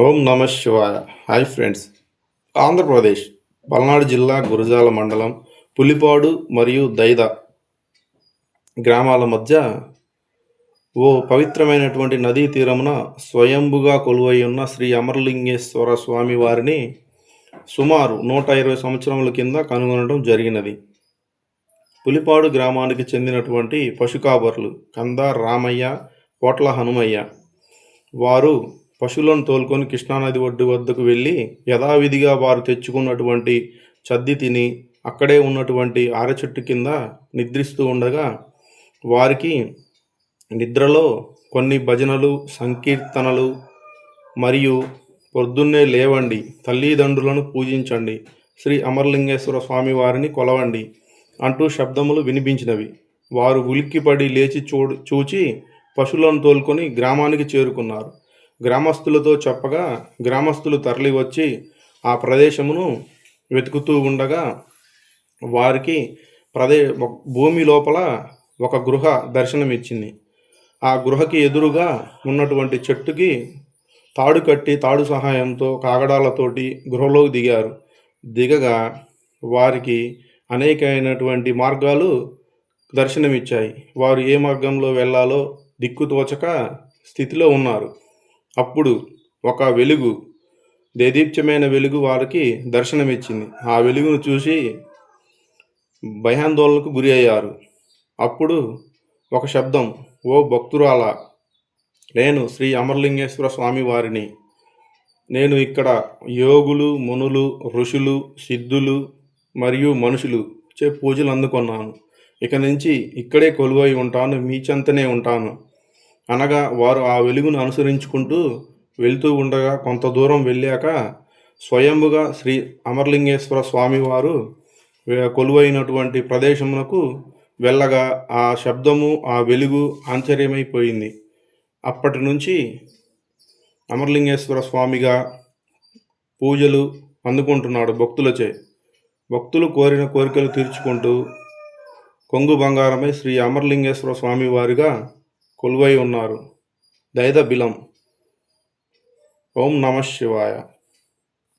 ఓం నమ శివాయ. Hi friends. Andhra Pradesh Palnadu జిల్లా గురజాల మండలం పులిపాడు మరియు దైద గ్రామాల మధ్య ఓ పవిత్రమైనటువంటి నదీ తీరమున స్వయంభుగా కొలువై ఉన్న శ్రీ అమరలింగేశ్వర స్వామి వారిని సుమారు 120 సంవత్సరముల కింద కనుగొనడం జరిగినది. పులిపాడు గ్రామానికి చెందినటువంటి పశుకాపరులు కంద రామయ్య, పోట్ల హనుమయ్య వారు పశువులను తోలుకొని కృష్ణానది ఒడ్డు వద్దకు వెళ్ళి యథావిధిగా వారు తెచ్చుకున్నటువంటి చద్ది తిని అక్కడే ఉన్నటువంటి ఆరచెట్టు కింద నిద్రిస్తూ ఉండగా వారికి నిద్రలో కొన్ని భజనలు, సంకీర్తనలు మరియు పొద్దున్నే లేవండి, తల్లిదండ్రులను పూజించండి, శ్రీ అమరలింగేశ్వర స్వామి వారిని కొలవండి అంటూ శబ్దములు వినిపించినవి. వారు ఉలిక్కిపడి లేచి చూచి పశువులను తోలుకొని గ్రామానికి చేరుకున్నారు. గ్రామస్తులతో చెప్పగా గ్రామస్తులు తరలి వచ్చి ఆ ప్రదేశమును వెతుకుతూ ఉండగా వారికి భూమి లోపల ఒక గృహ దర్శనమిచ్చింది. ఆ గృహకి ఎదురుగా ఉన్నటువంటి చెట్టుకి తాడు కట్టి తాడు సహాయంతో కాగడాలతోటి గృహలోకి దిగారు. దిగగా వారికి అనేకమైనటువంటి మార్గాలు దర్శనమిచ్చాయి. వారు ఏ మార్గంలో వెళ్ళాలో దిక్కుతోచక స్థితిలో ఉన్నారు. అప్పుడు ఒక వెలుగు, దేదీప్యమైన వెలుగు వారికి దర్శనమిచ్చింది. ఆ వెలుగును చూసి భయాందోళనకు గురి అయ్యారు. అప్పుడు ఒక శబ్దం, ఓ భక్తురాలా, నేను శ్రీ అమరలింగేశ్వర స్వామి వారిని. నేను ఇక్కడ యోగులు, మునులు, ఋషులు, సిద్ధులు మరియు మనుషులు పూజలు అందుకున్నాను. ఇక నుంచి ఇక్కడే కొలువై ఉంటాను, మీ చెంతనే ఉంటాను అనగా వారు ఆ వెలుగును అనుసరించుకుంటూ వెళ్తూ ఉండగా కొంత దూరం వెళ్ళాక స్వయంభుగా శ్రీ అమరలింగేశ్వర స్వామి వారు కొలువైనటువంటి ప్రదేశమునకు వెళ్ళగా ఆ శబ్దము, ఆ వెలుగు ఆశ్చర్యమైపోయింది. అప్పటి నుంచి అమరలింగేశ్వర స్వామిగా పూజలు అందుకుంటున్నాడు భక్తులచే. భక్తులు కోరిన కోరికలు తీర్చుకుంటూ కొంగు బంగారమై శ్రీ అమరలింగేశ్వర స్వామి వారిగా కొలువై ఉన్నారు. దైద బిలం. ఓం నమ శివాయ.